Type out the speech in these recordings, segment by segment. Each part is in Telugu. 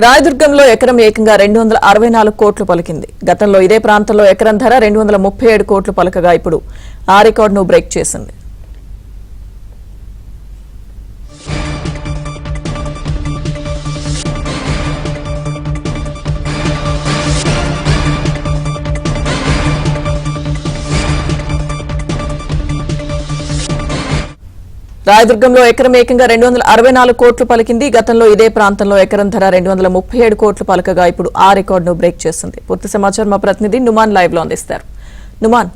రాయదుర్గంలో ఎకరం ఏకంగా 264 కోట్లు పలికింది. గతంలో ఇదే ప్రాంతంలో ఎకరం ధర 237 కోట్లు పలకగా ఇప్పుడు ఆ రికార్డును బ్రేక్ చేసింది. రాయదుర్గంలో ఎకరం ఏకంగా 264 కోట్లు పలికింది. గతంలో ఇదే ప్రాంతంలో ఎకరం ధర 237 కోట్లు పలకగా ఇప్పుడు ఆ రికార్డును బ్రేక్ చేసింది. పూర్తి సమాచారం మా ప్రతినిధి నుమాన్ లైవ్ లో అందిస్తారు. నుమాన్,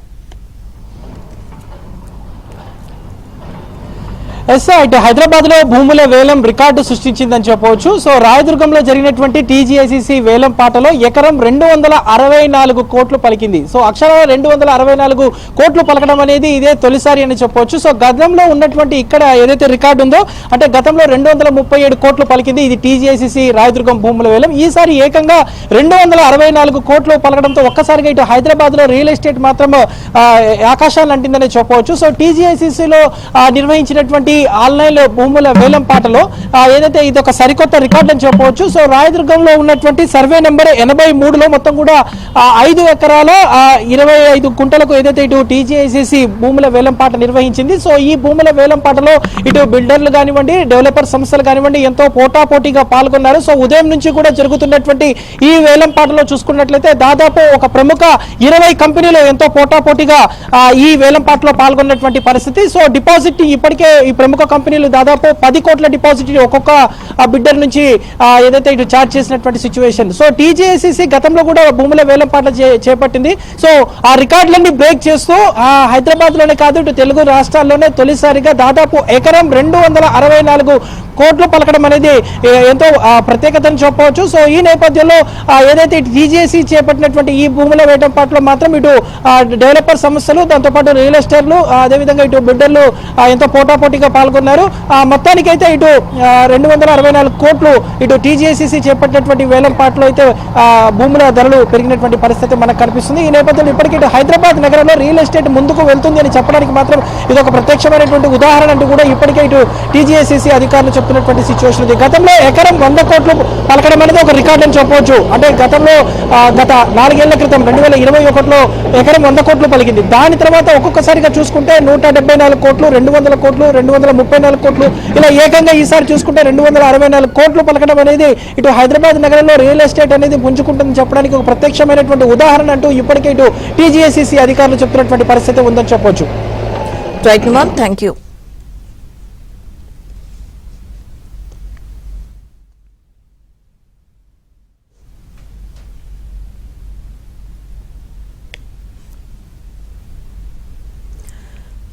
ఇటు హైదరాబాద్ లో భూముల వేలం రికార్డు సృష్టించిందని చెప్పవచ్చు. సో రాయదుర్గంలో జరిగినటువంటి టీజీఐసీసీ వేలం పాటలో ఎకరం 264 కోట్లు పలికింది. సో అక్షరాల 264 కోట్లు పలకడం అనేది ఇదే తొలిసారి అని చెప్పవచ్చు. సో గతంలో ఉన్నటువంటి ఇక్కడ ఏదైతే రికార్డు ఉందో అంటే గతంలో 237 కోట్లు పలికింది. ఇది టీజీఐసీసీ రాయదుర్గం భూముల వేలం. ఈసారి ఏకంగా 264 కోట్లు పలకడంతో ఒక్కసారిగా ఇటు హైదరాబాద్ లో రియల్ ఎస్టేట్ మాత్రం ఆకాశాన్ని అంటిందని చెప్పవచ్చు. సో టీజీఐసీసీలో నిర్వహించినటువంటి ఆన్లైన్ లో భూముల వేలం పాటలో ఏదైతే ఇది ఒక సరికొత్త రికార్డు అని చెప్పవచ్చు. సో రాయదుర్గంలో ఉన్నటువంటి సర్వే నెంబర్ 83లో మొత్తం కూడా 5 ఎకరాల 25 గుంటలకు ఏదైతే ఇటు టీజీఐసీసీ భూముల వేలం పాట నిర్వహించింది. సో ఈ భూముల వేలం పాటలో ఇటు బిల్డర్లు కానివ్వండి, డెవలపర్ సంస్థలు కానివ్వండి ఎంతో పోటాపోటీగా పాల్గొన్నారు. సో ఉదయం నుంచి కూడా జరుగుతున్నటువంటి ఈ వేలం పాటలో చూసుకున్నట్లయితే దాదాపు ఒక ప్రముఖ 20 కంపెనీలు ఎంతో పోటాపోటీగా ఈ వేలం పాటలో పాల్గొన్నటువంటి పరిస్థితి. సో డిపాజిట్ ఇప్పటికే ఈ ప్రముఖ కంపెనీలు దాదాపు 10 కోట్ల డిపాజిట్ ఒక్కొక్క బిడ్డర్ నుంచి ఏదైతే ఇటు చార్జ్ చేసినటువంటి సిచ్యువేషన్. సో టీజీఐసీసీ గతంలో కూడా భూముల వేలం పాట చేపట్టింది. సో ఆ రికార్డులన్నీ బ్రేక్ చేస్తూ హైదరాబాద్ లోనే కాదు ఇటు తెలుగు రాష్ట్రాల్లోనే తొలిసారిగా దాదాపు ఎకరం 264 కోట్లు పలకడం అనేది ఎంతో ప్రత్యేకతను చెప్పవచ్చు. సో ఈ నేపథ్యంలో ఏదైతే టీజీఐసీ చేపట్టినటువంటి ఈ భూముల వేలం పాటలో మాత్రం ఇటు డెవలపర్ సంస్థలు, దాంతోపాటు రియల్ ఎస్టేట్లు, అదేవిధంగా ఇటు బిల్డర్లు ఎంతో పోటాపోటీగా పాల్గొన్నారు. మొత్తానికైతే ఇటు 264 కోట్లు ఇటు టీజీఐసీసీ చేపట్టినటువంటి వేలం పాటలో అయితే భూముల ధరలు పెరిగినటువంటి పరిస్థితి మనకు కనిపిస్తుంది. ఈ నేపథ్యంలో ఇప్పటికీ ఇటు హైదరాబాద్ నగరంలో రియల్ ఎస్టేట్ ముందుకు వెళ్తుంది అని చెప్పడానికి మాత్రం ఇది ఒక ప్రత్యక్షమైనటువంటి ఉదాహరణ అంటూ కూడా ఇప్పటికే ఇటు టీజీఐసీసీ అధికారులు చెప్తున్నటువంటి సిచ్యువేషన్ ఉంది. గతంలో ఎకరం 100 కోట్లు పలకడం అనేది ఒక రికార్డు అని చెప్పవచ్చు. అంటే గతంలో గత 4 ఏళ్ల క్రితం 2021లో ఎకరం 100 కోట్లు పలికింది. దాని తర్వాత ఒక్కొక్కసారిగా చూసుకుంటే 174 కోట్లు, 200 కోట్లు, 234 కోట్లు, ఇలా ఏకంగా ఈసారి చూసుకుంటే 264 కోట్లు పలకడం అనేది ఇటు హైదరాబాద్ నగరంలో రియల్ ఎస్టేట్ అనేది పుంజుకుంటుందని చెప్పడానికి ఒక ప్రత్యక్షమైనటువంటి ఉదాహరణ అంటూ ఇప్పటికే ఇటు టీజీఐసీసీ అధికారులు చెప్తున్నటువంటి పరిస్థితి ఉందని చెప్పొచ్చు. రైట్ నుమాన్, థ్యాంక్ యూ.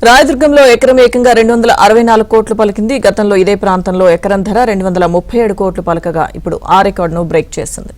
రాయదుర్గంలో ఎకరం ఏకంగా 264 కోట్లు పలికింది. గతంలో ఇదే ప్రాంతంలో ఎకరం ధర 237 కోట్లు పలకగా ఇప్పుడు ఆ రికార్డును బ్రేక్ చేసింది.